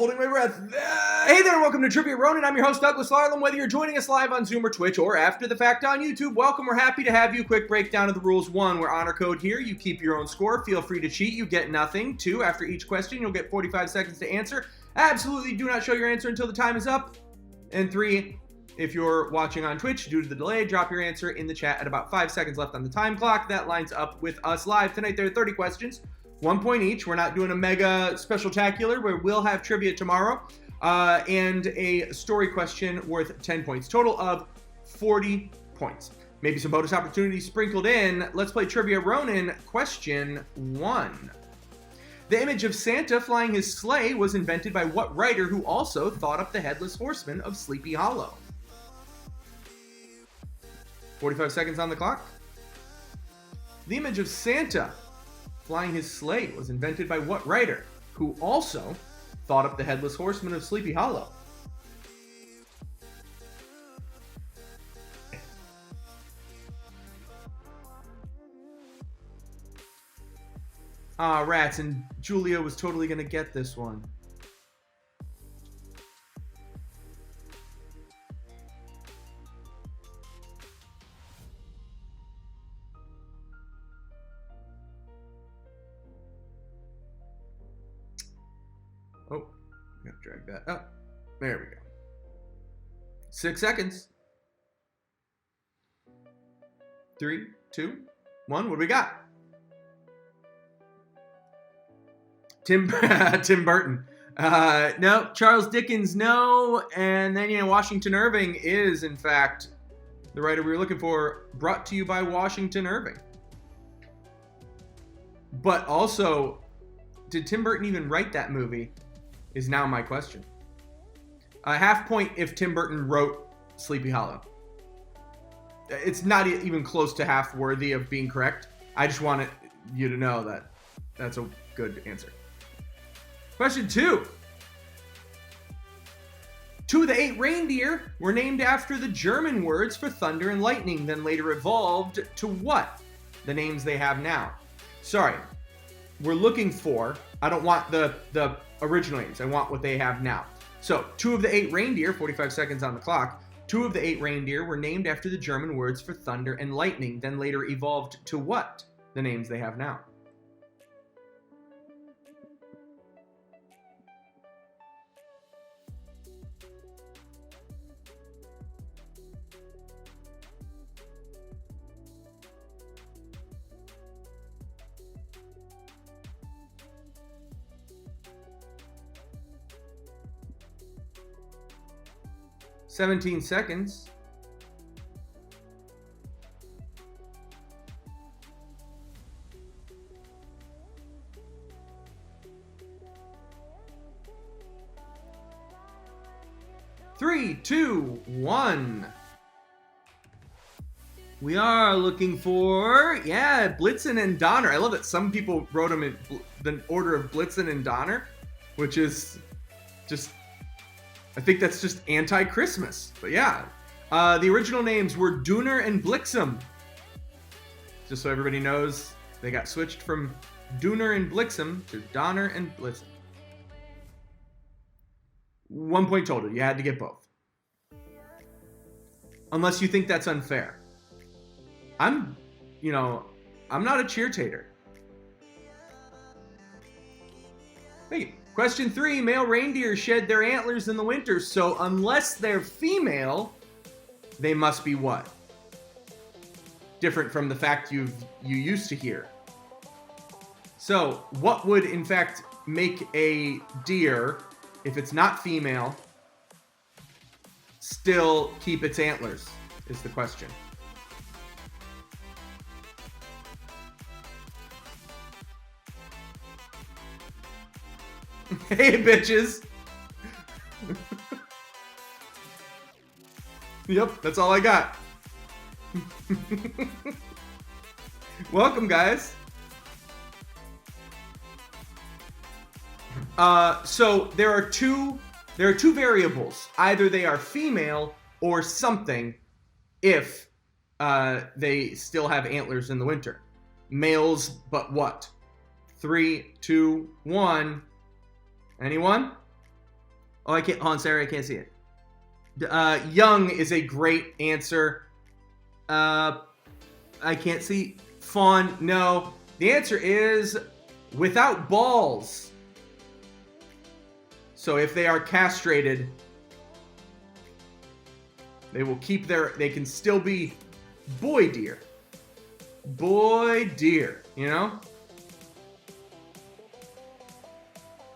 holding my breath. Hey there, welcome to Trivia Ronin. I'm your host, Douglas Larlam. Whether you're joining us live on Zoom or Twitch or after the fact on YouTube, welcome. We're happy to have you. Quick breakdown of the rules. 1, we're honor code here. You keep your own score. Feel free to cheat. You get nothing. 2, after each question, you'll get 45 seconds to answer. Absolutely do not show your answer until the time is up. And 3, if you're watching on Twitch, due to the delay, drop your answer in the chat at about 5 seconds left on the time clock. That lines up with us live. Tonight, there are 30 questions. 1 point each. We're not doing a mega special-tacular where we'll have trivia tomorrow. And a story question worth 10 points. Total of 40 points. Maybe some bonus opportunities sprinkled in. Let's play Trivia Ronin. Question 1. The image of Santa flying his sleigh was invented by what writer who also thought up the Headless Horseman of Sleepy Hollow? 45 seconds on the clock. The image of Santa flying his sleigh was invented by what writer who also thought up the Headless Horseman of Sleepy Hollow? Ah, rats, and Julia was totally going to get this one. Oh, gotta drag that up. There we go. 6 seconds. 3, 2, 1. What do we got? Tim Burton. No. Charles Dickens, no. And then, Washington Irving is, in fact, the writer we were looking for, brought to you by Washington Irving. But also, did Tim Burton even write that movie? Is now my question. A half point if Tim Burton wrote Sleepy Hollow. It's not even close to half worthy of being correct. I just wanted you to know that that's a good answer. Question 2. 2 of the 8 reindeer were named after the German words for thunder and lightning, then later evolved to what? The names they have now. Sorry. We're looking for, I don't want the original names. I want what they have now. So, 2 of the 8 reindeer, 45 seconds on the clock, 2 of the 8 reindeer were named after the German words for thunder and lightning, then later evolved to what? The names they have now. "17 seconds. Three, 2, 1. We are looking for, Blitzen and Donner. I love that some people wrote them in the order of Blitzen and Donner, which is just, I think that's just anti-Christmas. But yeah, the original names were Dooner and Blixen. Just so everybody knows, they got switched from Dooner and Blixen to Donner and Blitzen. 1 point total. You had to get both. Unless you think that's unfair. I'm not a cheer-tater. Thank you. Question 3, male reindeer shed their antlers in the winter, so unless they're female, they must be what? Different from the fact you used to hear. So, what would in fact make a deer, if it's not female, still keep its antlers, is the question. Hey, bitches. Yep, that's all I got. Welcome, guys. So there are two variables. Either they are female or something if they still have antlers in the winter. Males, but what? 3, 2, 1. Anyone? Oh, I can't. Hold on, Sarah, I can't see it. Young is a great answer. I can't see. Fawn, no. The answer is without balls. So if they are castrated, they will keep they can still be boy deer. Boy deer, you know?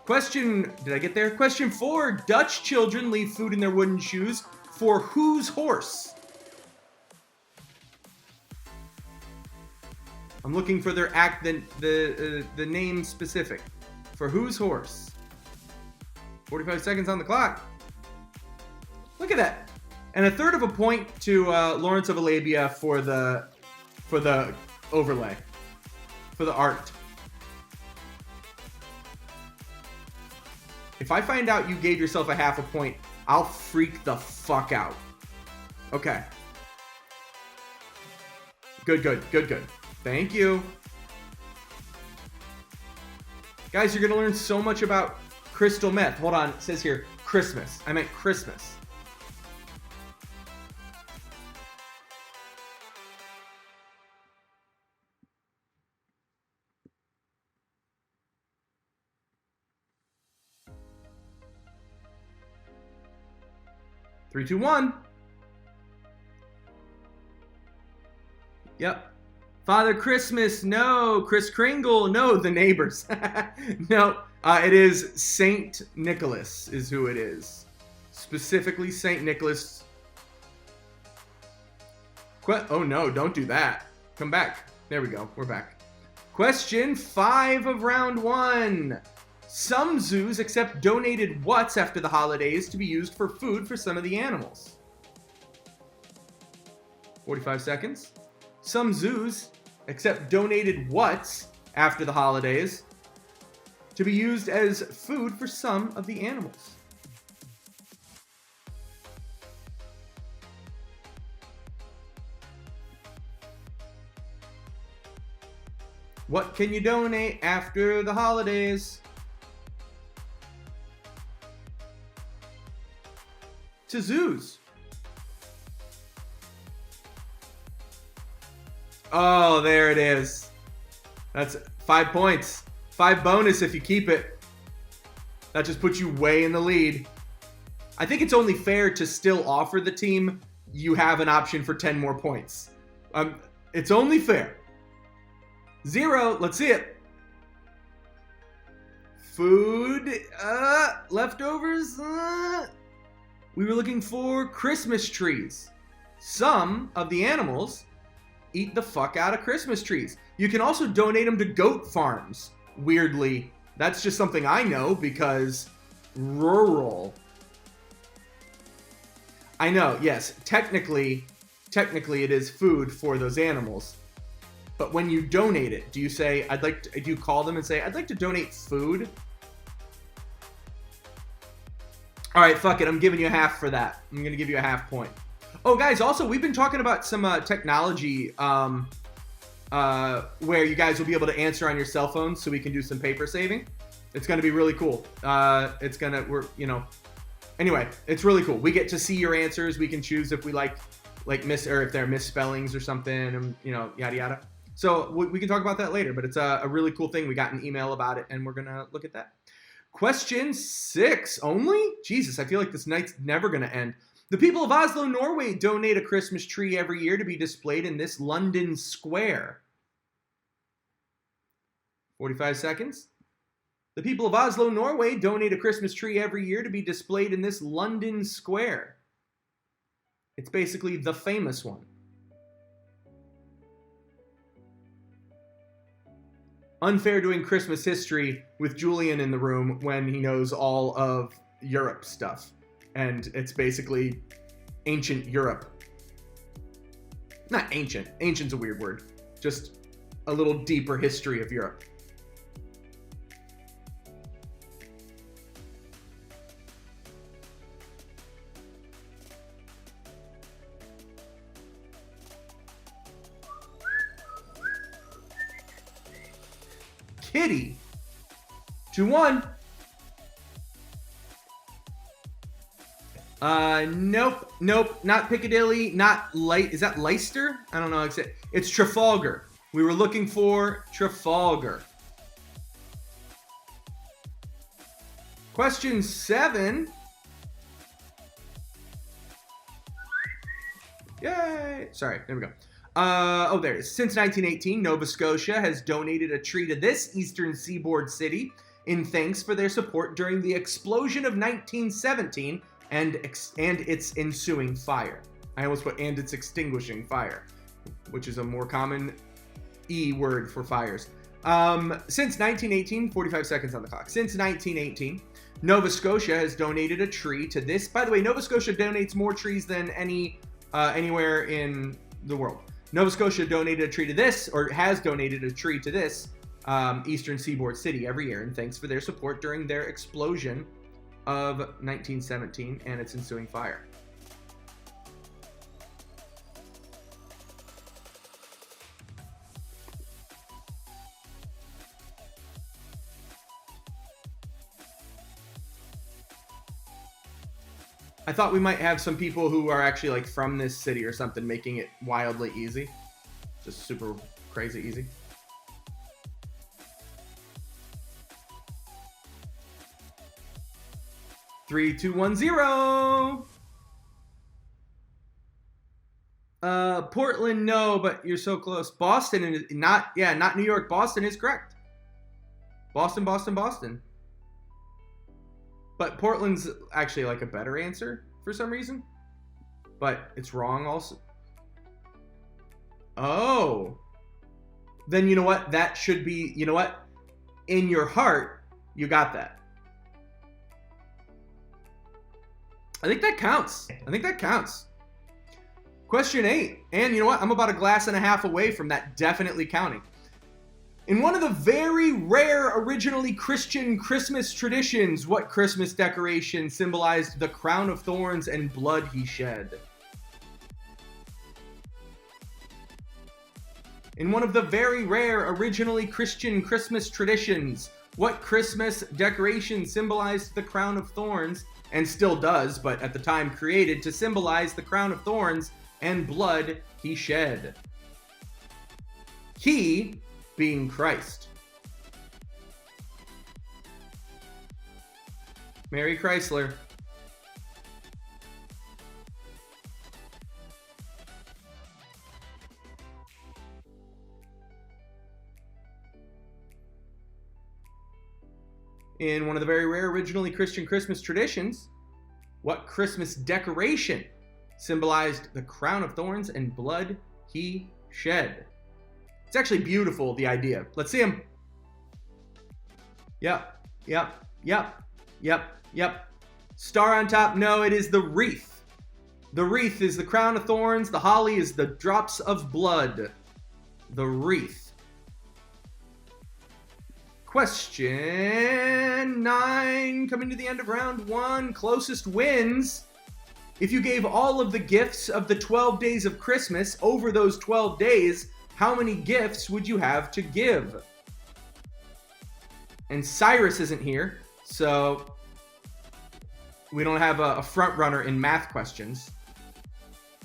Did I get there? Question 4, Dutch children leave food in their wooden shoes for whose horse? I'm looking for their the name specific. For whose horse? 45 seconds on the clock. Look at that. And a third of a point to Lawrence of Arabia for the overlay, for the art. If I find out you gave yourself a half a point, I'll freak the fuck out. Okay. Good. Thank you. Guys, you're going to learn so much about crystal meth. Hold on, it says here, Christmas. I meant Christmas. Three, two, one. Yep. Father Christmas, no. Kris Kringle, no. The neighbors. No, it is Saint Nicholas is who it is. Specifically Saint Nicholas. Oh no, don't do that. Come back. There we go. We're back. Question 5 of round 1. Some zoos accept donated what's after the holidays to be used for food for some of the animals. 45 seconds. Some zoos accept donated what's after the holidays to be used as food for some of the animals. What can you donate after the holidays? To zoos. Oh, there it is. That's 5 points. 5 bonus if you keep it. That just puts you way in the lead. I think it's only fair to still offer the team you have an option for 10 more points. It's only fair. 0. Let's see it. Food. Leftovers. We were looking for Christmas trees. Some of the animals eat the fuck out of Christmas trees. You can also donate them to goat farms. Weirdly, that's just something I know because rural. I know, yes, technically it is food for those animals. But when you donate it, do you say, do you call them and say, I'd like to donate food? All right, fuck it. I'm giving you a half for that. I'm going to give you a half point. Oh, guys, also, we've been talking about some technology where you guys will be able to answer on your cell phones so we can do some paper saving. It's going to be really cool. Anyway, it's really cool. We get to see your answers. We can choose if we like if they're misspellings or something, and, yada, yada. So we can talk about that later, but it's a really cool thing. We got an email about it, and we're going to look at that. Question 6 only? Jesus, I feel like this night's never going to end. The people of Oslo, Norway donate a Christmas tree every year to be displayed in this London square. 45 seconds. The people of Oslo, Norway donate a Christmas tree every year to be displayed in this London square. It's basically the famous one. Unfair doing Christmas history with Julian in the room when he knows all of Europe stuff. And it's basically ancient Europe. Not ancient. Ancient's a weird word. Just a little deeper history of Europe. Kitty. 2-1. Nope, nope, not Piccadilly, not Light. Is that Leicester? I don't know. It's Trafalgar. We were looking for Trafalgar. Question 7. Yay! Sorry, there we go. Oh, there it is. Since 1918, Nova Scotia has donated a tree to this eastern seaboard city in thanks for their support during the explosion of 1917 and its ensuing fire. I almost put "and its extinguishing fire," which is a more common E word for fires. Since 1918, 45 seconds on the clock. Since 1918, Nova Scotia has donated a tree to this. By the way, Nova Scotia donates more trees than anywhere in the world. Nova Scotia donated a tree to this, or has donated a tree to this eastern seaboard city every year in thanks for their support during their explosion of 1917 and its ensuing fire. I thought we might have some people who are actually like from this city or something, making it wildly easy. Just super crazy easy. Three, two, 1, 0. Portland, no, but you're so close. Boston, not New York. Boston is correct. Boston, Boston, Boston. But Portland's actually like a better answer for some reason. But it's wrong also. Oh. Then you know what? That should be, you know what? In your heart, you got that. I think that counts. I think that counts. Question 8. And you know what? I'm about a glass and a half away from that definitely counting. In one of the very rare originally Christian Christmas traditions, what Christmas decoration symbolized the crown of thorns and blood he shed? In one of the very rare originally Christian Christmas traditions, what Christmas decoration symbolized the crown of thorns, and still does, but at the time created to symbolize the crown of thorns and blood he shed? He being Christ. Mary Chrysler. In one of the very rare originally Christian Christmas traditions, what Christmas decoration symbolized the crown of thorns and blood he shed? It's actually beautiful, the idea. Let's see him. Yep. Star on top. No, it is the wreath. The wreath is the crown of thorns. The holly is the drops of blood. The wreath. Question 9. Coming to the end of round 1. Closest wins. If you gave all of the gifts of the 12 days of Christmas over those 12 days, how many gifts would you have to give? And Cyrus isn't here, so we don't have a front runner in math questions.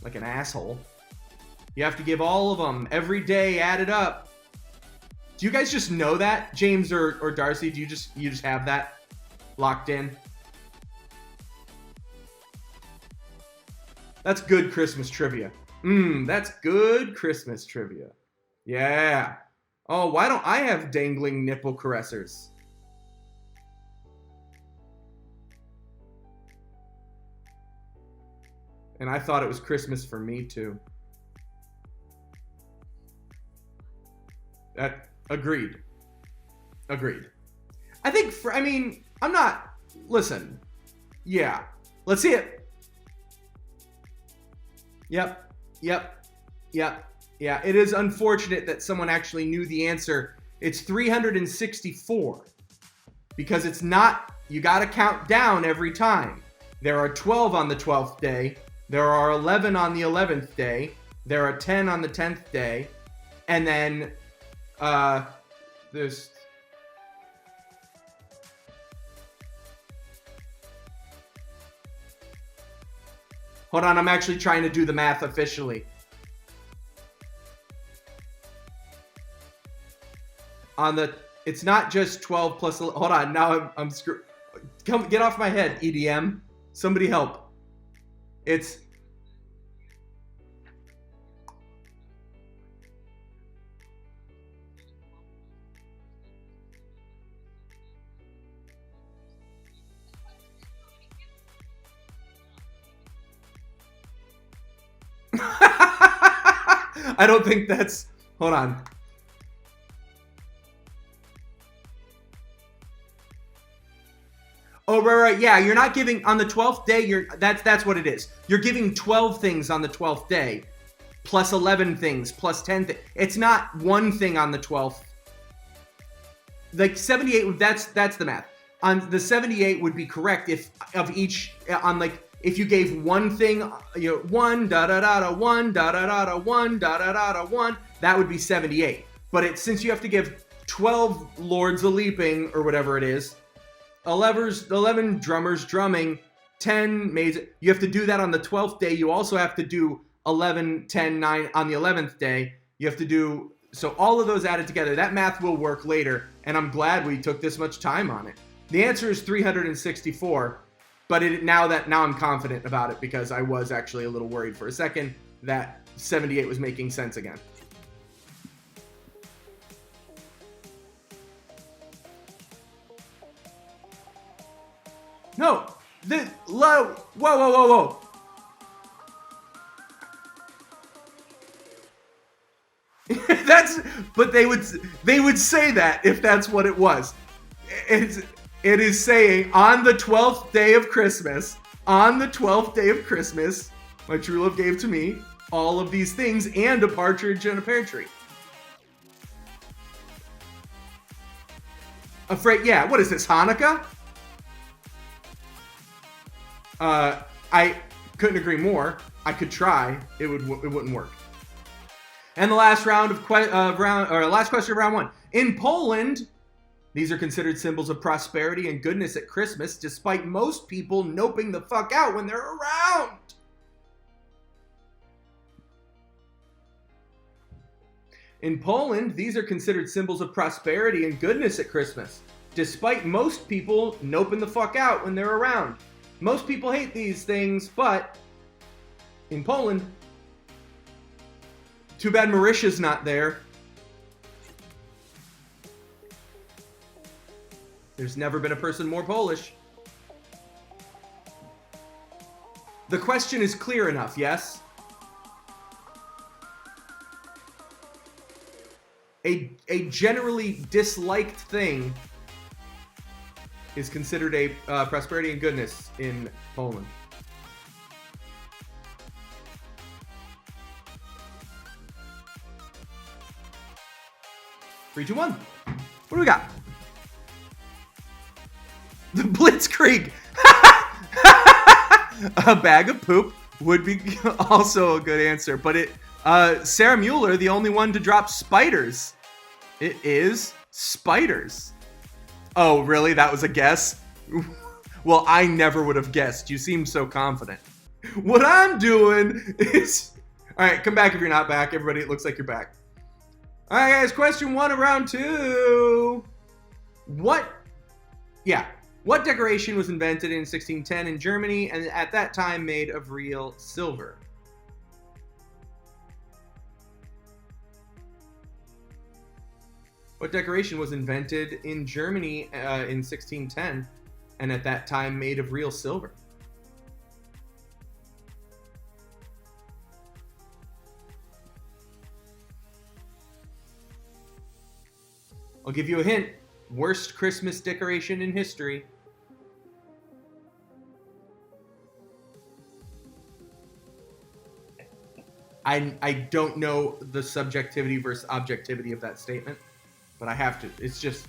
Like an asshole. You have to give all of them every day, add it up. Do you guys just know that, James or Darcy? Do you just have that locked in? That's good Christmas trivia. That's good Christmas trivia. Yeah. Oh, why don't I have dangling nipple caressers? And I thought it was Christmas for me too. Agreed. I think I'm not, listen. Yeah. Let's see it. Yep. Yeah, it is unfortunate that someone actually knew the answer. It's 364. Because it's not, you gotta count down every time. There are 12 on the 12th day. There are 11 on the 11th day. There are 10 on the 10th day. And then, there's... Hold on, I'm actually trying to do the math officially. It's not just 12 plus, hold on, now I'm screwed. Come, get off my head, EDM. Somebody help. It's... I don't think that's... Hold on. Oh, right. Yeah, you're not giving... On the 12th day, that's what it is. You're giving 12 things on the 12th day, plus 11 things, plus 10 things. It's not one thing on the 12th. Like, 78, that's the math. On the 78 would be correct if of each... On, like... If you gave one thing, you know, 1, da-da-da-da, 1, da-da-da-da, 1, da-da-da-da, 1, that would be 78. But since you have to give 12 lords a leaping, or whatever it is, 11 drummers drumming, 10 maids, you have to do that on the 12th day. You also have to do 11, 10, 9 on the 11th day. You have to do, so all of those added together. That math will work later, and I'm glad we took this much time on it. The answer is 364. But now I'm confident about it because I was actually a little worried for a second that 78 was making sense again. No, whoa. But they would say that if that's what it was. It is saying, on the 12th day of Christmas, my true love gave to me all of these things and a partridge and a pear tree. Afraid, yeah, what is this, Hanukkah? I couldn't agree more. I could try. It wouldn't work. And the last last question of round 1. In Poland, these are considered symbols of prosperity and goodness at Christmas, despite most people noping the fuck out when they're around. In Poland, these are considered symbols of prosperity and goodness at Christmas, despite most people noping the fuck out when they're around. Most people hate these things, but in Poland, too bad Marisha's not there. There's never been a person more Polish. The question is clear enough, yes? A generally disliked thing is considered a prosperity and goodness in Poland. Three, two, one. What do we got? The Blitzkrieg. A bag of poop would be also a good answer, but Sarah Mueller, the only one to drop spiders. It is spiders. Oh, really? That was a guess? Well, I never would have guessed. You seem so confident. What I'm doing is... All right, come back if you're not back. Everybody, it looks like you're back. All right, guys, question 1 of round 2. What decoration was invented in 1610 in Germany and at that time made of real silver? What decoration was invented in Germany in 1610 and at that time made of real silver? I'll give you a hint. Worst Christmas decoration in history. I don't know the subjectivity versus objectivity of that statement, but I have to. It's just...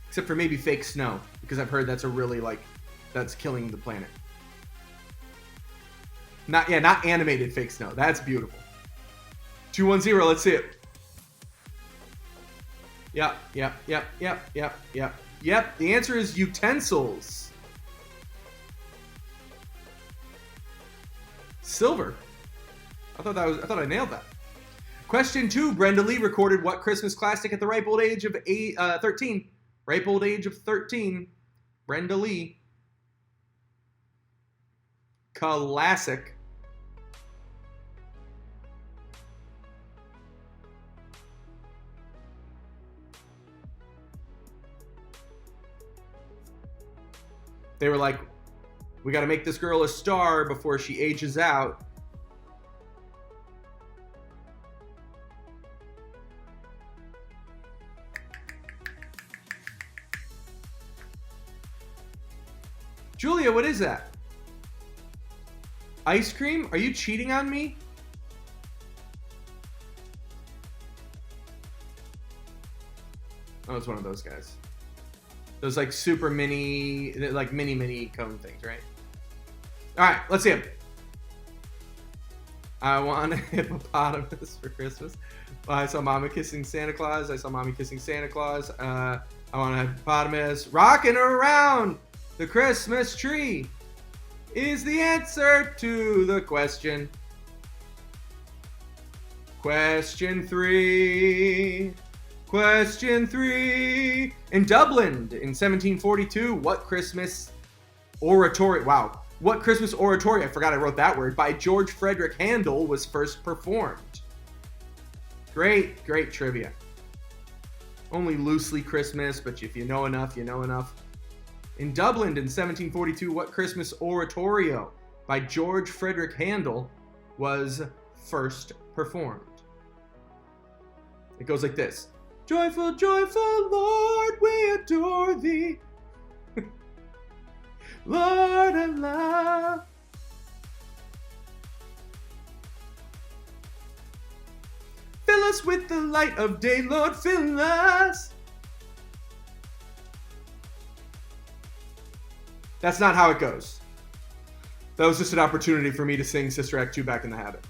Except for maybe fake snow, because I've heard that's a really, that's killing the planet. Not animated fake snow. That's beautiful. 210, let's see it. Yep. The answer is utensils. Silver. I thought I nailed that. Question 2. Brenda Lee recorded what Christmas classic at the ripe old age of 13? Ripe old age of 13. Brenda Lee. Classic. They were like, we got to make this girl a star before she ages out. Julia, what is that? Ice cream? Are you cheating on me? Oh, it's one of those guys. Those like super mini, like mini cone things, right? All right, let's see them. I want a hippopotamus for Christmas. I saw Mama kissing Santa Claus. I saw Mommy kissing Santa Claus. I want a hippopotamus rocking around the Christmas tree is the answer to the question. Question 3. Question 3. In Dublin in 1742, what Christmas oratory, I forgot I wrote that word, by George Frederick Handel was first performed? Great trivia. Only loosely Christmas, but if you know enough, you know enough. In Dublin in 1742, what Christmas oratorio by George Frederick Handel was first performed? It goes like this. Joyful, joyful Lord, we adore thee. Lord of love. Fill us with the light of day, Lord, fill us. That's not how it goes. That was just an opportunity for me to sing Sister Act 2 Back in the Habit.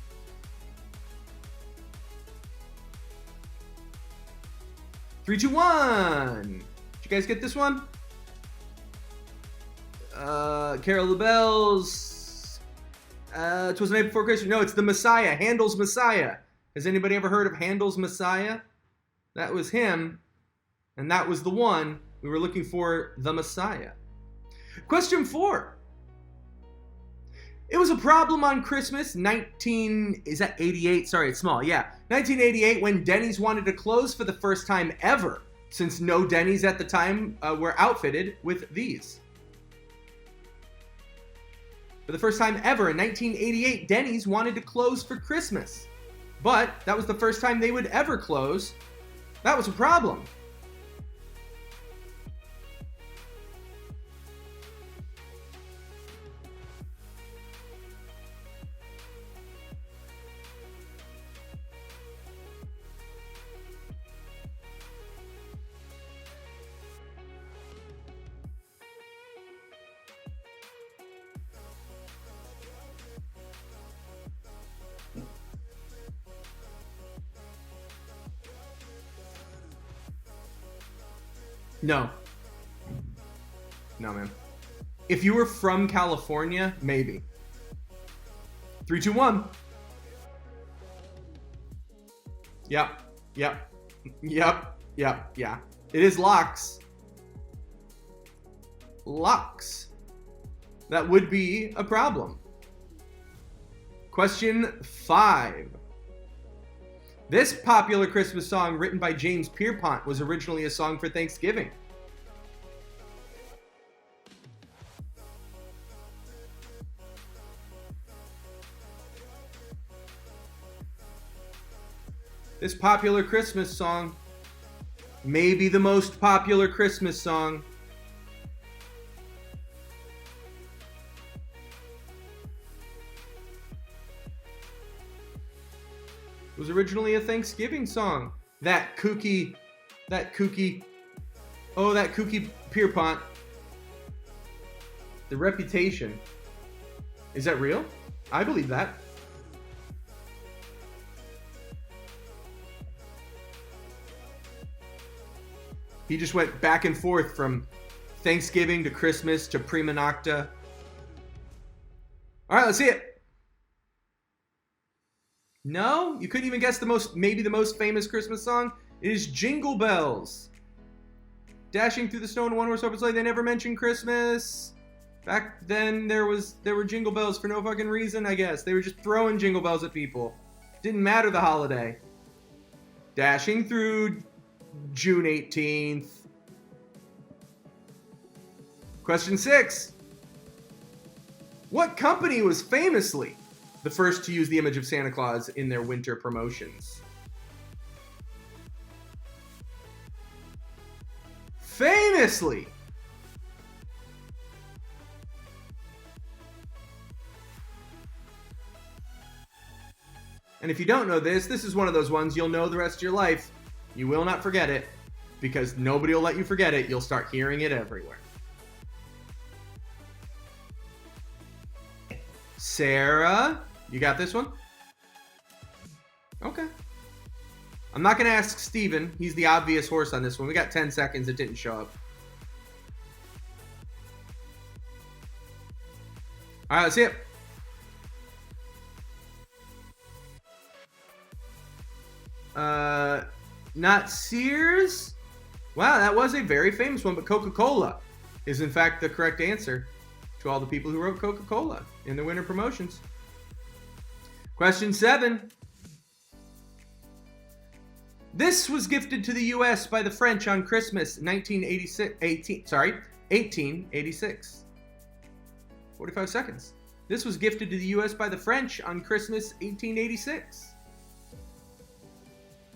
Three, two, one. Did you guys get this one? Carol the Bells. "'Twas the Night Before Christmas." No, it's the Messiah. Handel's Messiah. Has anybody ever heard of Handel's Messiah? That was him, and that was the one we were looking for, the Messiah. Question 4. It was a problem on Christmas 88? Sorry, it's small. Yeah, 1988, when Denny's wanted to close for the first time ever, since no Denny's at the time were outfitted with these. For the first time ever in 1988, Denny's wanted to close for Christmas. But that was the first time they would ever close. That was a problem. No. No, man. If you were from California, maybe. 3, 2, 1. Yep. Yeah. It is Locks. Locks. That would be a problem. Question 5. This popular Christmas song, written by James Pierpont, was originally a song for Thanksgiving. This popular Christmas song, maybe the most popular Christmas song, it was originally a Thanksgiving song. That kooky Pierpont. The Reputation. Is that real? I believe that. He just went back and forth from Thanksgiving to Christmas to Prima Nocta. All right, let's see it. No? You couldn't even guess maybe the most famous Christmas song? It is Jingle Bells. Dashing through the snow in a one-horse open sleigh. They never mentioned Christmas. Back then, there were jingle bells for no fucking reason, I guess. They were just throwing jingle bells at people. Didn't matter the holiday. Dashing through June 18th. Question 6. What company was famously the first to use the image of Santa Claus in their winter promotions? Famously. And if you don't know this is one of those ones you'll know the rest of your life. You will not forget it, because nobody will let you forget it. You'll start hearing it everywhere. Sarah, you got this one? Okay. I'm not going to ask Steven. He's the obvious horse on this one. We got 10 seconds. It didn't show up. All right, let's see it. Not Sears. Wow, that was a very famous one, but Coca-Cola is in fact the correct answer to all the people who wrote Coca-Cola in their winter promotions. Question 7. This was gifted to the U.S. by the French on Christmas 1886. 45 seconds. This was gifted to the U.S. by the French on Christmas 1886.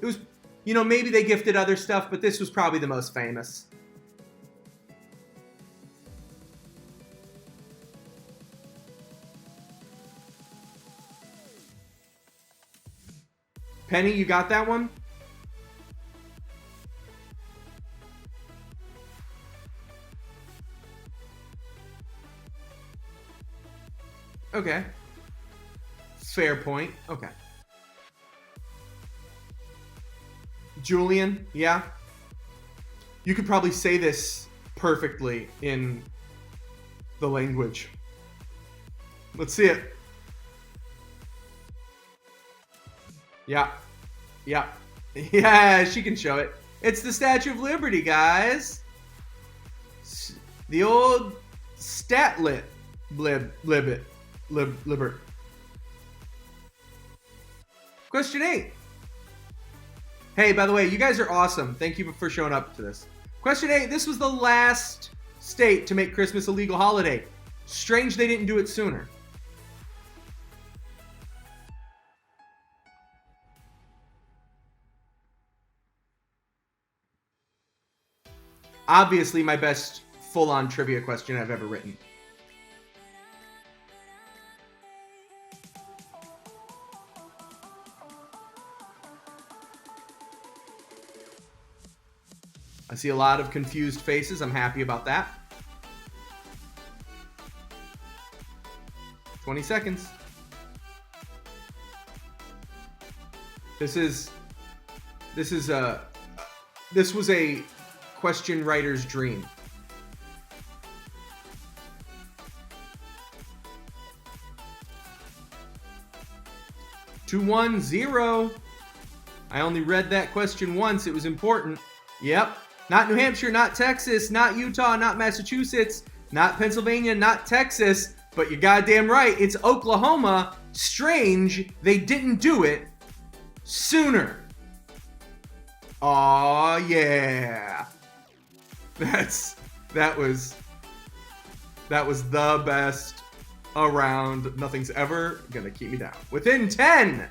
It was, maybe they gifted other stuff, but this was probably the most famous. Penny, you got that one? Okay. Fair point. Okay. Julian, yeah? You could probably say this perfectly in the language. Let's see it. Yeah. Yeah. Yeah, she can show it. It's the Statue of Liberty, guys. The old statlit libert. Question 8. Hey, by the way, you guys are awesome. Thank you for showing up to this. Question 8. This was the last state to make Christmas a legal holiday. Strange they didn't do it sooner. Obviously, my best full-on trivia question I've ever written. I see a lot of confused faces. I'm happy about that. 20 seconds. This was a question writer's dream. Two, 1, 0. I only read that question once. It was important. Yep. Not New Hampshire, not Texas, not Utah, not Massachusetts, not Pennsylvania, not Texas, but you're goddamn right, it's Oklahoma. Strange they didn't do it sooner. Aw, yeah. That was the best around. Nothing's ever gonna keep me down. Within 10,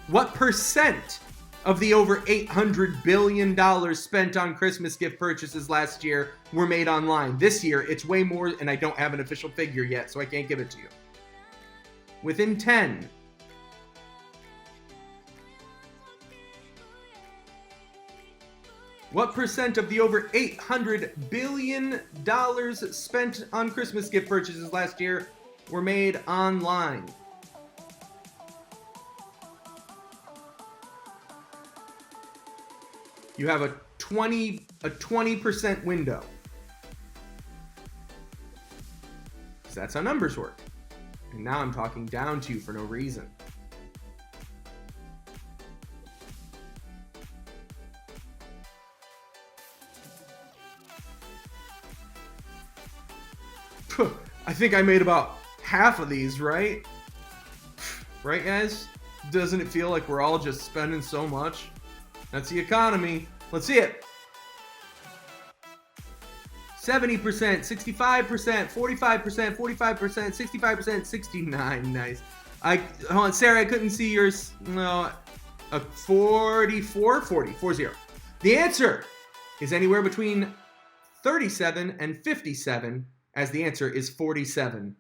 what percent of the over $800 billion spent on Christmas gift purchases last year were made online? This year, it's way more, and I don't have an official figure yet, so I can't give it to you. Within 10. What percent of the over $800 billion spent on Christmas gift purchases last year were made online? You have a 20% window. Because that's how numbers work. And now I'm talking down to you for no reason. I think I made about half of these, right? Right, guys? Doesn't it feel like we're all just spending so much? That's the economy. Let's see it. 70%, 65%, 45%, 45%, 65%, 69. Nice. Hold on, Sarah, I couldn't see yours. No, 44, 40. The answer is anywhere between 37 and 57, as the answer is 47%.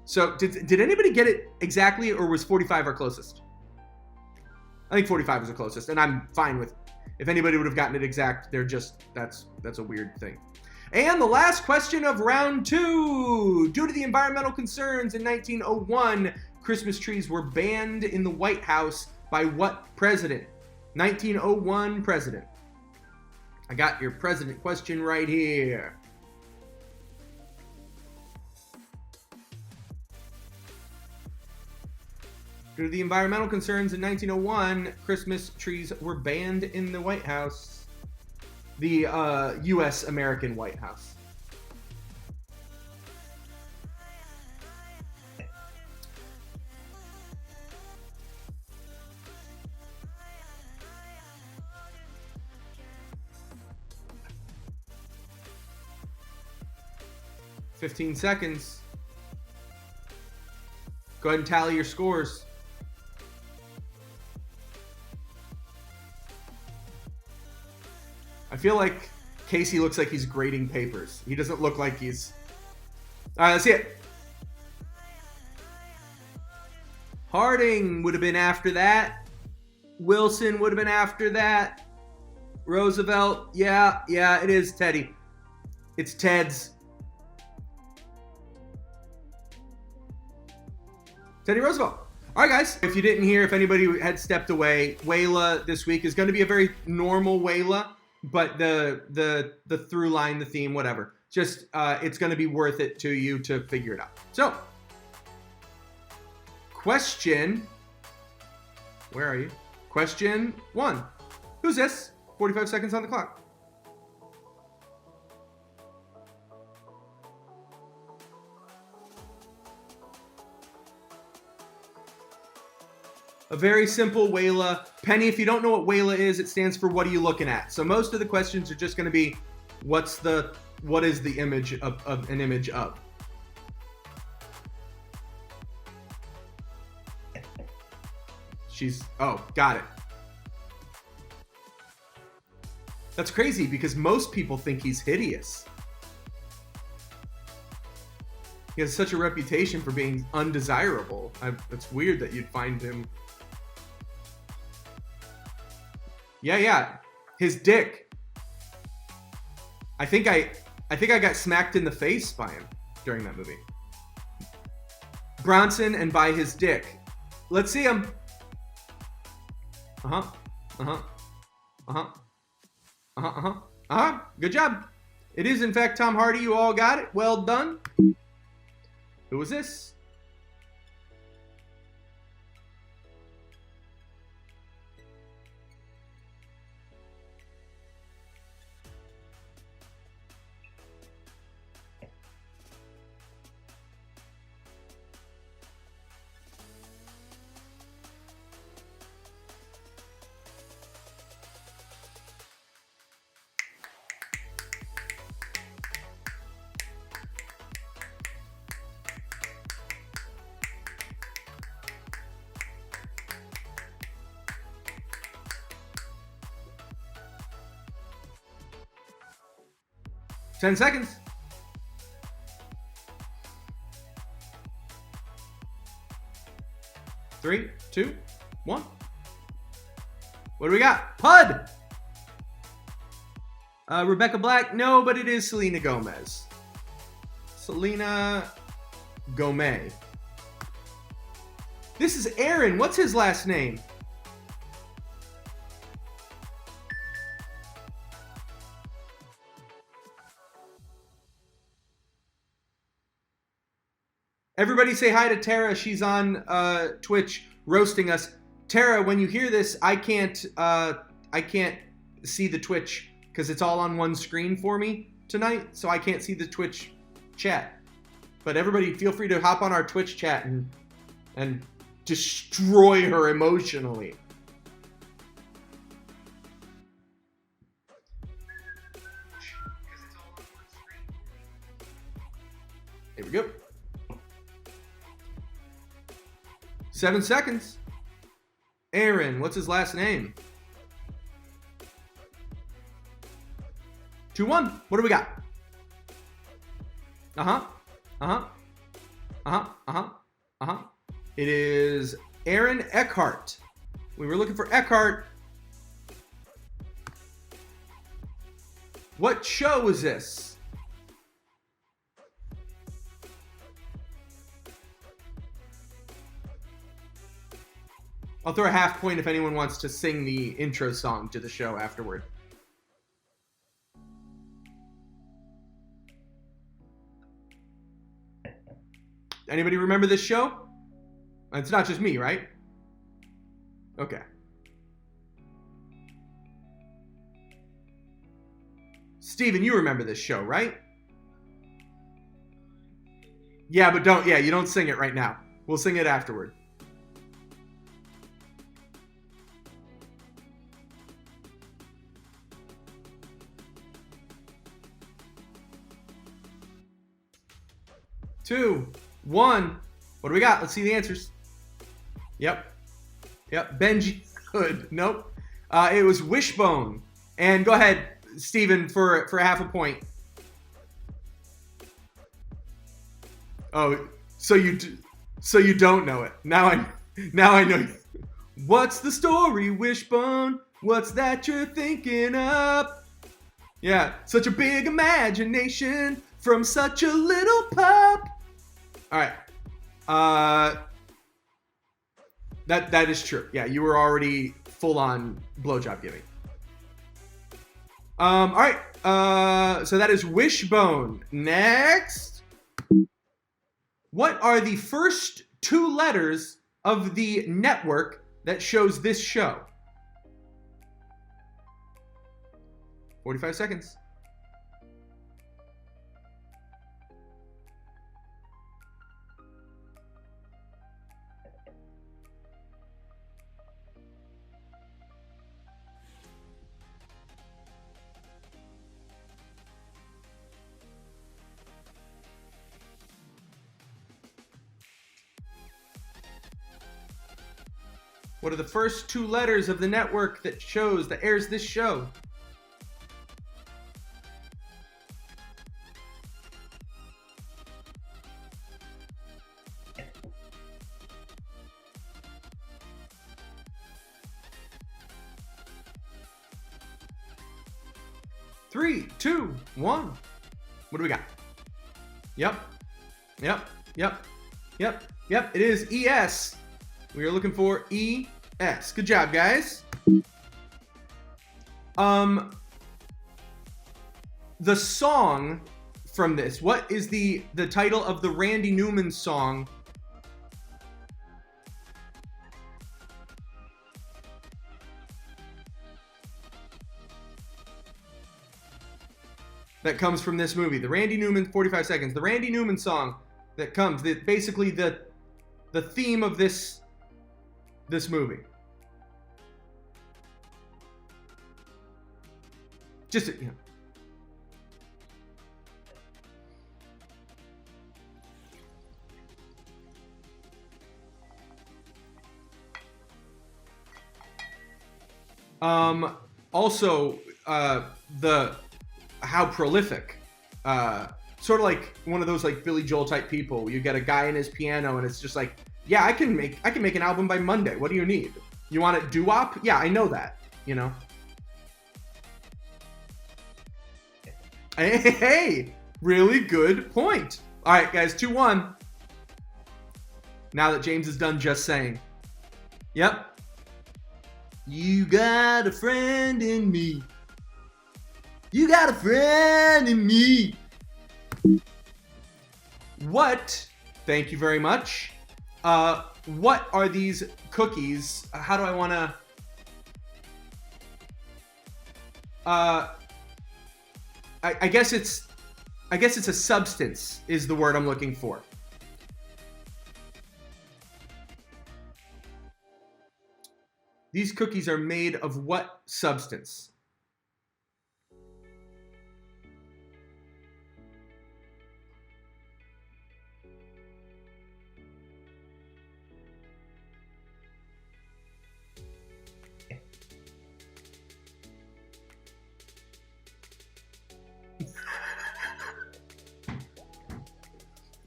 So did anybody get it exactly, or was 45 our closest? I think 45 was the closest, and I'm fine with it. If anybody would have gotten it exact, that's a weird thing. And the last question of round 2. Due to the environmental concerns in 1901, Christmas trees were banned in the White House by what president? 1901 president. I got your president question right here. Due to the environmental concerns in 1901, Christmas trees were banned in the White House. The U.S. American White House. $15 seconds. Go ahead and tally your scores. I feel like Casey looks like he's grading papers. He doesn't look like he's... All right, let's see it. Harding would have been after that. Wilson would have been after that. Roosevelt, yeah, it is Teddy. It's Ted's. Teddy Roosevelt. All right, guys. If you didn't hear, if anybody had stepped away, Wayla this week is going to be a very normal Wayla, but the through line, the theme, whatever. Just it's going to be worth it to you to figure it out. So, question. Where are you? Question 1. Who's this? 45 seconds on the clock. A very simple Wayla. Penny, if you don't know what Wayla is, it stands for what are you looking at? So most of the questions are just going to be what is the image of an image of? Got it. That's crazy because most people think he's hideous. He has such a reputation for being undesirable. It's weird that you'd find him. Yeah. His dick. I think I got smacked in the face by him during that movie. Bronson and by his dick. Let's see him. Good job. It is in fact Tom Hardy. You all got it. Well done. Who was this? Ten seconds. 3, 2, 1. What do we got? Pud! Rebecca Black? No, but it is Selena Gomez. Selena Gomez. This is Aaron. What's his last name? Everybody say hi to Tara. She's on Twitch roasting us. Tara, when you hear this, I can't see the Twitch because it's all on one screen for me. tonight, so I can't see the Twitch chat. But everybody, feel free to hop on our Twitch chat and destroy her emotionally. Here we go. 7 seconds. Aaron, what's his last name? 2-1. What do we got? It is Aaron Eckhart. We were looking for Eckhart. What show is this? I'll throw a half point if anyone wants to sing the intro song to the show afterward. Anybody remember this show? It's not just me, right? Okay. Steven, you remember this show, right? Yeah, but you don't sing it right now. We'll sing it afterward. Two, one. What do we got? Let's see the answers. Yep. Benji Hood. Nope. It was Wishbone. And go ahead, Steven, for half a point. Oh, so you don't know it. Now I know. What's the story, Wishbone? What's that you're thinking of? Yeah, such a big imagination from such a little pup. All right. That is true. Yeah, you were already full on blowjob giving. All right. So that is Wishbone. Next. What are the first 2 letters of the network that shows this show? 45 seconds. What are the first 2 letters of the network that airs this show? Three, two, one. What do we got? Yep. It is ES. We are looking for ES. Good job, guys. The song from this. What is the title of the Randy Newman song? That comes from this movie. The Randy Newman, 45 seconds. The Randy Newman song that comes, basically the theme of this movie. Just, you know. Also, how prolific. Sort of like one of those like Billy Joel type people. You get a guy in his piano and it's just like, yeah, I can make an album by Monday. What do you need? You want it doo-wop? Yeah, I know that, you know. Hey, really good point. All right, guys, 2-1. Now that James is done just saying. Yep. You got a friend in me. You got a friend in me. What? Thank you very much. What are these cookies? How do I want to... I guess it's a substance is the word I'm looking for. These cookies are made of what substance?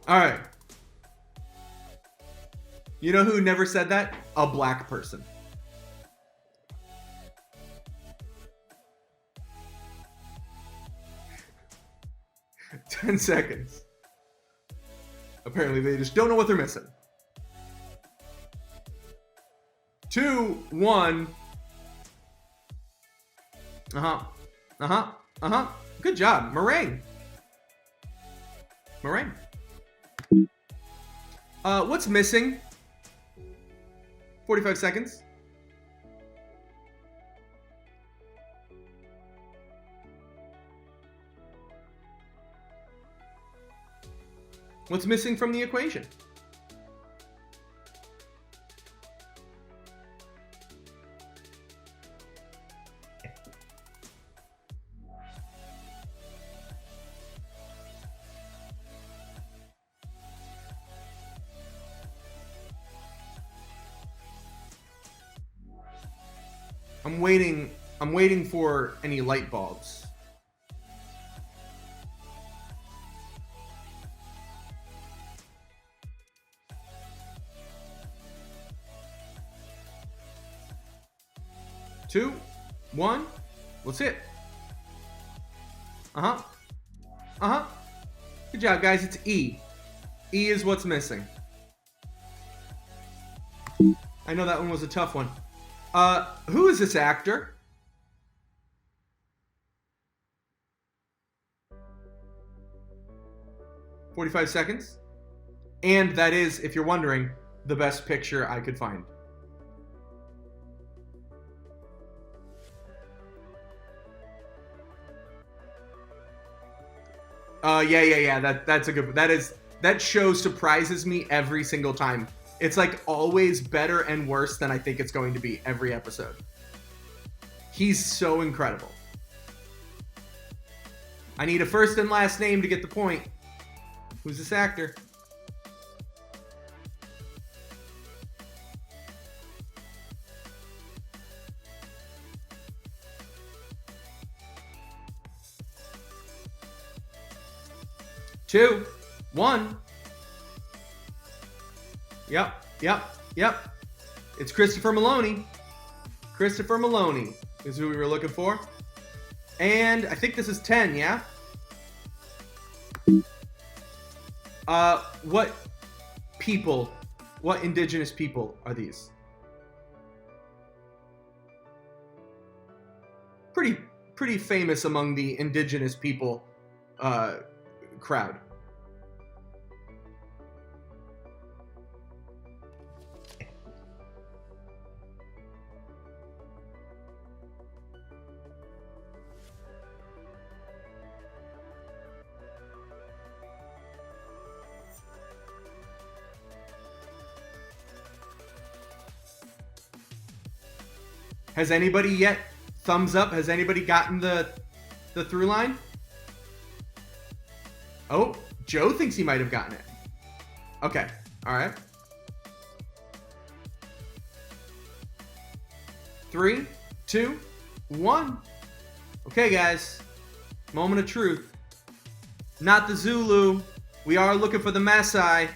All right. You know who never said that? A black person. Ten seconds. Apparently they just don't know what they're missing. 2, 1. Good job. Meringue. Meringue. What's missing? 45 seconds. What's missing from the equation? I'm waiting for any light bulbs. Two, one, let's hit. Good job, guys. It's E. E is what's missing. I know that one was a tough one. Who is this actor? "45 seconds. And that is, if you're wondering, the best picture I could find. Yeah. That's a good. That show surprises me every single time. It's like always better and worse than I think it's going to be every episode. He's so incredible. I need a first and last name to get the point. Who's this actor? Two, one. Yep. It's Christopher Maloney. Christopher Maloney is who we were looking for. And I think this is 10, yeah? What people, what indigenous people are these? Pretty famous among the indigenous people crowd. Has anybody yet? Thumbs up. Has anybody gotten the through line? Oh, Joe thinks he might have gotten it. Okay. All right. 3, 2, 1. Okay, guys. Moment of truth. Not the Zulu. We are looking for the Maasai.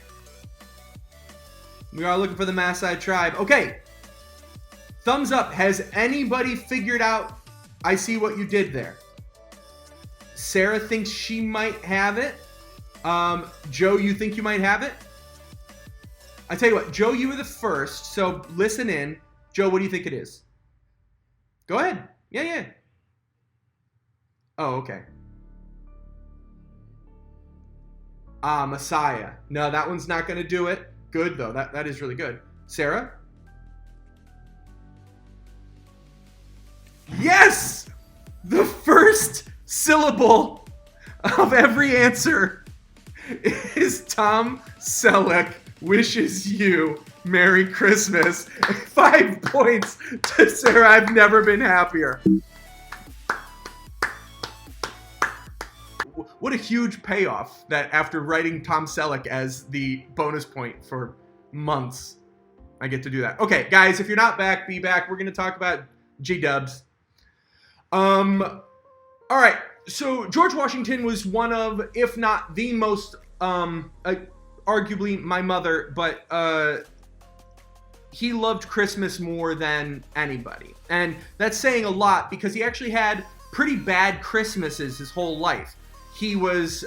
We are looking for the Maasai tribe. Okay. Thumbs up. Has anybody figured out? I see what you did there. Sarah thinks she might have it. Joe, you think you might have it? I tell you what, Joe, you were the first, so listen in. Joe, what do you think it is? Go ahead. Yeah. Oh, okay. Messiah. No, that one's not going to do it. Good, though. That is really good. Sarah? Yes! The first syllable of every answer is Tom Selleck wishes you Merry Christmas. 5 points to Sarah. I've never been happier. What a huge payoff that after writing Tom Selleck as the bonus point for months, I get to do that. Okay, guys, if you're not back, be back. We're going to talk about G-dubs. All right. So George Washington was one of, if not the most, arguably my mother, but he loved Christmas more than anybody. And that's saying a lot because he actually had pretty bad Christmases his whole life. He was,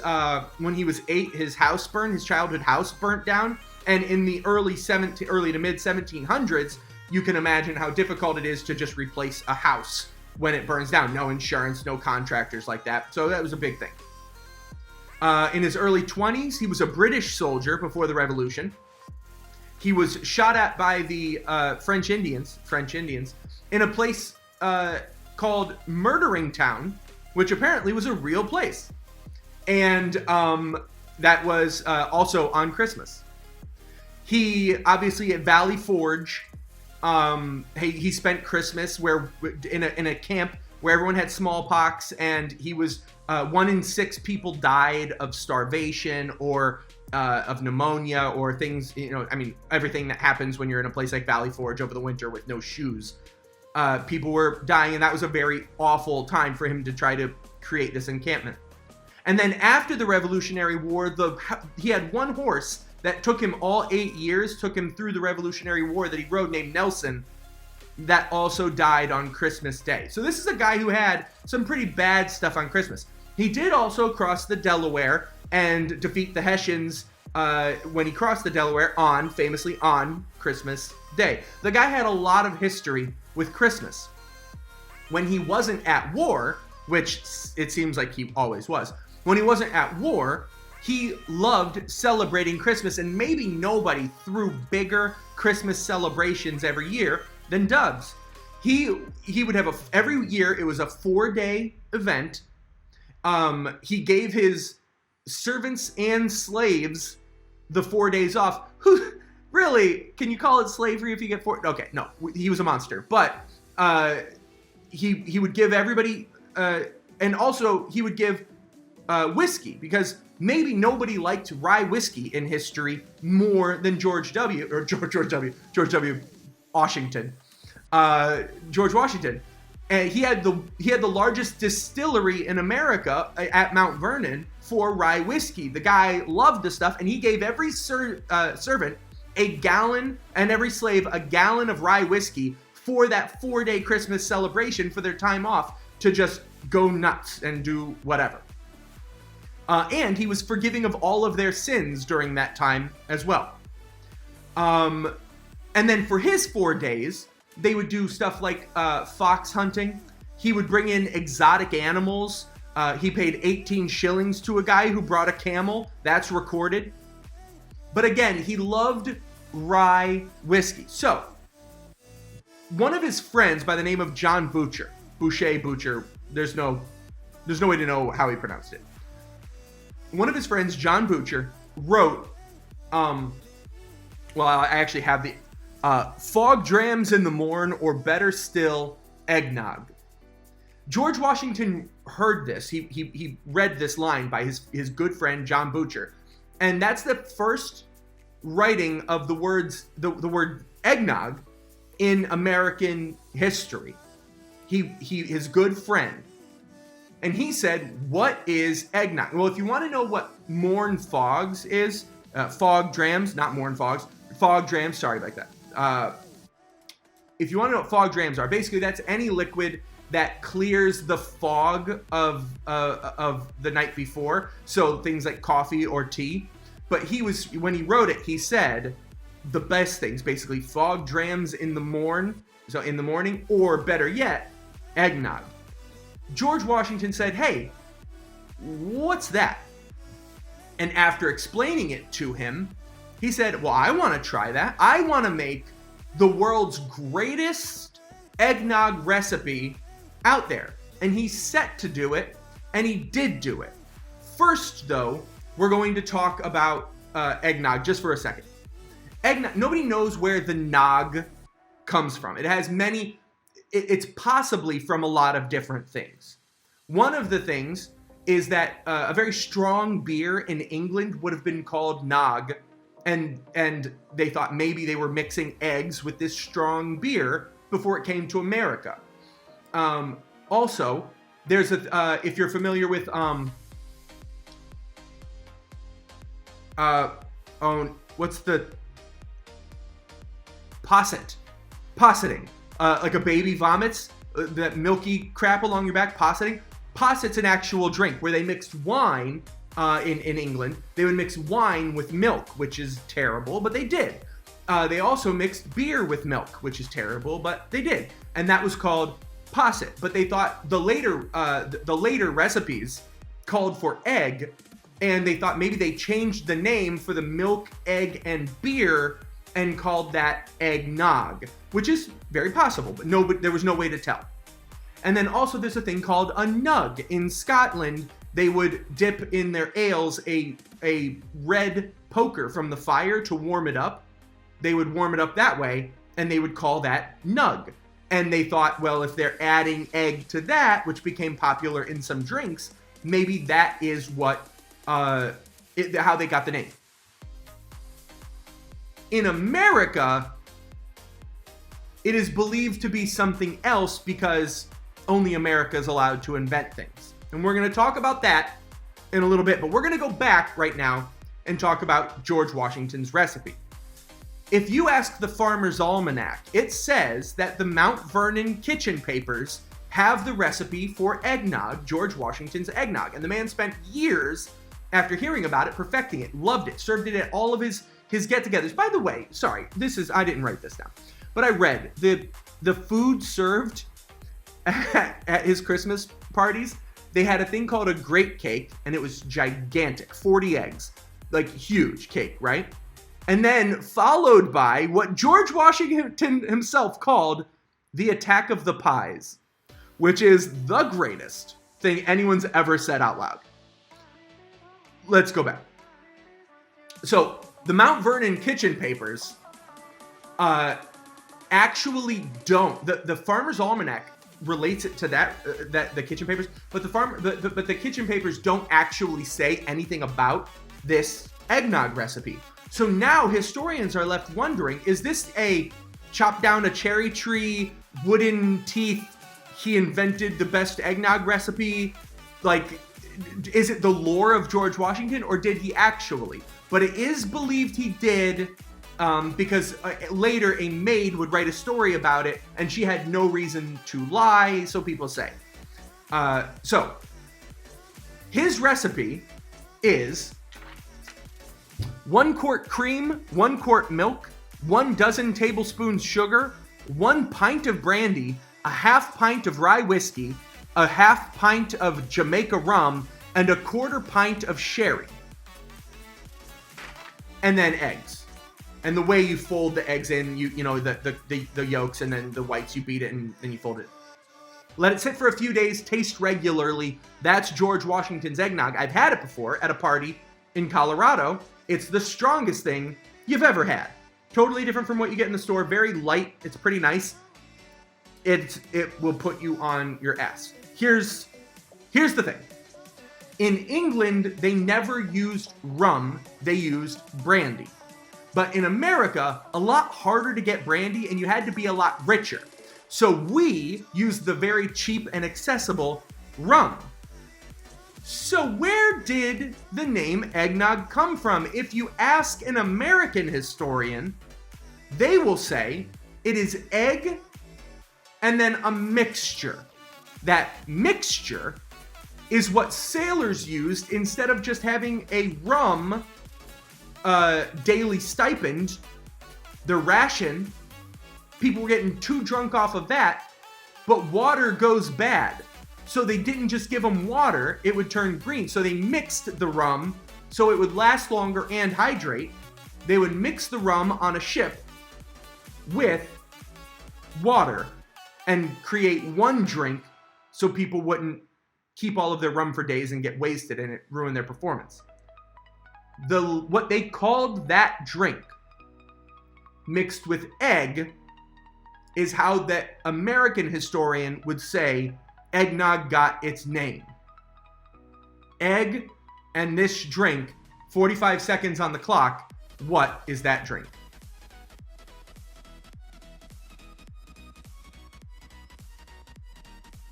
when he was 8, his house burned, his childhood house burnt down. And in the early to mid 1700s, you can imagine how difficult it is to just replace a house when it burns down. No insurance, no contractors like that. So that was a big thing. In his early 20s, he was a British soldier before the Revolution. He was shot at by the French Indians, in a place called Murdering Town, which apparently was a real place. And that was also on Christmas. He obviously at Valley Forge, he spent Christmas where in a camp where everyone had smallpox, and he was 1 in 6 people died of starvation or of pneumonia or things, everything that happens when you're in a place like Valley Forge over the winter with no shoes. People were dying, and that was a very awful time for him to try to create this encampment. And then after the Revolutionary War, he had one horse that took him all 8 years, took him through the Revolutionary War that he rode named Nelson, that also died on Christmas Day. So this is a guy who had some pretty bad stuff on Christmas. He did also cross the Delaware and defeat the Hessians when he crossed the Delaware famously on Christmas Day. The guy had a lot of history with Christmas. When he wasn't at war, which it seems like he always was, when he wasn't at war, he loved celebrating Christmas, and maybe nobody threw bigger Christmas celebrations every year than Dubs. He would have every year it was a 4-day event. He gave his servants and slaves the 4 days off. Who really, can you call it slavery if you get 4? Okay, no, he was a monster. But he would give everybody, and also he would give whiskey, because maybe nobody liked rye whiskey in history more than George W. Washington. George Washington. And he had the largest distillery in America at Mount Vernon for rye whiskey. The guy loved the stuff, and he gave every servant a gallon, and every slave a gallon of rye whiskey for that 4-day Christmas celebration for their time off to just go nuts and do whatever. And he was forgiving of all of their sins during that time as well. And then for his 4 days, they would do stuff like fox hunting. He would bring in exotic animals. He paid 18 shillings to a guy who brought a camel. That's recorded. But again, he loved rye whiskey. So, one of his friends by the name of John Boucher, there's no way to know how he pronounced it. One of his friends, John Boucher, wrote, I actually have the fog drams in the morn, or better still, eggnog. George Washington heard this. He read this line by his good friend John Boucher, and that's the first writing of the word eggnog in American history. His good friend. And he said, what is eggnog? Well, if you want to know what morn fogs is, fog drams, not morn fogs, fog drams, sorry about that. If you want to know what fog drams are, basically that's any liquid that clears the fog of the night before. So things like coffee or tea. But when he wrote it, he said the best things, basically fog drams in the morning, or better yet, eggnog. George Washington said, hey, what's that? And after explaining it to him, he said, well, I want to try that. I want to make the world's greatest eggnog recipe out there. And he's set to do it, and he did do it. First, though, we're going to talk about eggnog just for a second. Eggnog, nobody knows where the nog comes from. It has many, it's possibly from a lot of different things. One of the things is that a very strong beer in England would have been called nog, and they thought maybe they were mixing eggs with this strong beer before it came to America. Also, there's if you're familiar with what's the posseting, like a baby vomits that milky crap along your back, posseting. Posset's an actual drink where they mixed wine in England. They would mix wine with milk, which is terrible, but they did. They also mixed beer with milk, which is terrible, but they did. And that was called posset. But they thought the later recipes called for egg, and they thought maybe they changed the name for the milk, egg, and beer and called that eggnog, which is very possible, but there was no way to tell. And then also there's a thing called a nug. In Scotland, they would dip in their ales a red poker from the fire to warm it up. They would warm it up that way, and they would call that nug. And they thought, well, if they're adding egg to that, which became popular in some drinks, maybe that is what how they got the name. In America, it is believed to be something else because only America is allowed to invent things. And we're going to talk about that in a little bit, but we're going to go back right now and talk about George Washington's recipe. If you ask the Farmer's Almanac, it says that the Mount Vernon kitchen papers have the recipe for eggnog, George Washington's eggnog. And the man spent years after hearing about it, perfecting it, loved it, served it at all of his get-togethers. By the way, sorry, I didn't write this down, but I read the food served at his Christmas parties. They had a thing called a grape cake, and it was gigantic, 40 eggs, like huge cake, right? And then followed by what George Washington himself called the attack of the pies, which is the greatest thing anyone's ever said out loud. Let's go back. So the Mount Vernon kitchen papers actually don't. The Farmer's Almanac relates it to that the kitchen papers, but the kitchen papers don't actually say anything about this eggnog recipe. So now historians are left wondering, is this a chop down a cherry tree, wooden teeth, he invented the best eggnog recipe? Like, is it the lore of George Washington, or did he actually? But it is believed he did, because later a maid would write a story about it, and she had no reason to lie, so people say. So, his recipe is 1 quart cream, 1 quart milk, 1 dozen tablespoons sugar, 1 pint of brandy, a half pint of rye whiskey, a half pint of Jamaica rum, and a 1/4 pint of sherry. And then eggs. And the way you fold the eggs in, you know, the yolks and then the whites, you beat it and then you fold it. Let it sit for a few days, taste regularly. That's George Washington's eggnog. I've had it before at a party in Colorado. It's the strongest thing you've ever had. Totally different from what you get in the store. Very light. It's pretty nice. It will put you on your ass. Here's the thing. In England, they never used rum. They used brandy. But in America, a lot harder to get brandy, and you had to be a lot richer. So we used the very cheap and accessible rum. So where did the name eggnog come from? If you ask an American historian, they will say it is egg and then a mixture. That mixture is what sailors used instead of just having a rum daily stipend, their ration. People were getting too drunk off of that, but water goes bad. So they didn't just give them water, it would turn green. So they mixed the rum so it would last longer and hydrate. They would mix the rum on a ship with water and create one drink so people wouldn't keep all of their rum for days and get wasted and it ruin their performance. What they called that drink mixed with egg is how that American historian would say eggnog got its name. Egg and this drink, 45 seconds on the clock. What is that drink?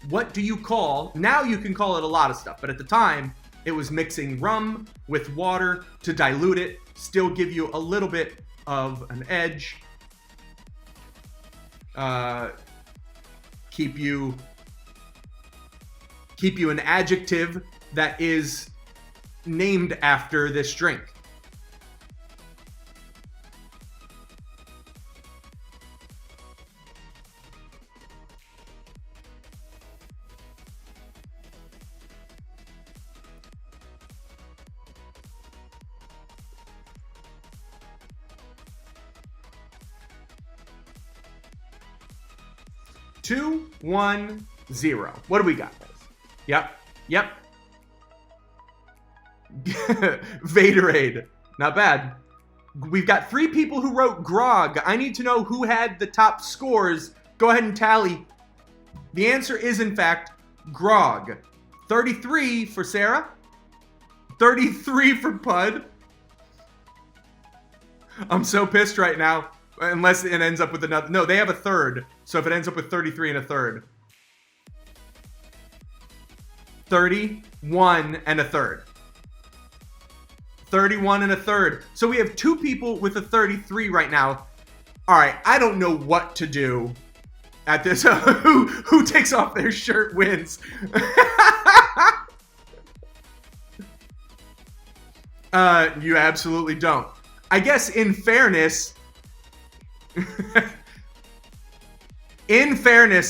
What do you call, now you can call it a lot of stuff, but at the time, it was mixing rum with water to dilute it, still give you a little bit of an edge, keep you an adjective that is named after this drink. Two, 1, 0. What do we got, guys? Yep. Vaderade. Not bad. We've got 3 people who wrote grog. I need to know who had the top scores. Go ahead and tally. The answer is, in fact, grog. 33 for Sarah. 33 for Pud. I'm so pissed right now. Unless it ends up with another. No, they have a third. So if it ends up with 33 and a third. 31 and a third. 31 and a third. So we have 2 people with a 33 right now. All right, I don't know what to do at this. Who takes off their shirt wins. You absolutely don't. I guess in fairness,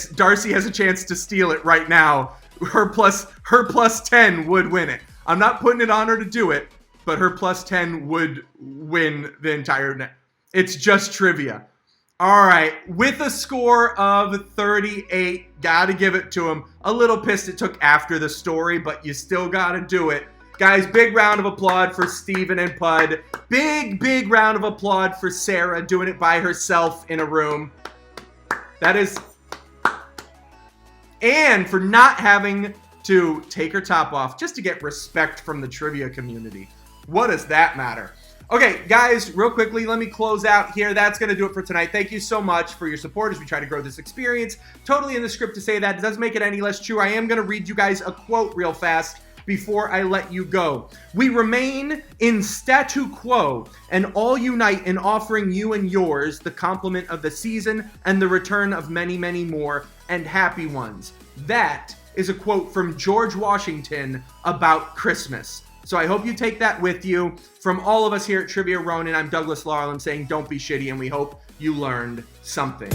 Darcy has a chance to steal it right now. Her plus 10 would win it. I'm not putting it on her to do it, but her plus 10 would win the entire net. It's just trivia. All right, with a score of 38, gotta give it to him. A little pissed it took after the story, but you still gotta do it. Guys, big round of applause for Steven and Pud. Big round of applause for Sarah doing it by herself in a room. That is... And for not having to take her top off just to get respect from the trivia community. What does that matter? Okay, guys, real quickly, let me close out here. That's going to do it for tonight. Thank you so much for your support as we try to grow this experience. Totally in the script to say that. It doesn't make it any less true. I am going to read you guys a quote real fast before I let you go. We remain in statu quo and all unite in offering you and yours the compliment of the season and the return of many, many more and happy ones. That is a quote from George Washington about Christmas. So I hope you take that with you. From all of us here at Trivia Ronin, I'm Douglas Larlam saying don't be shitty, and we hope you learned something.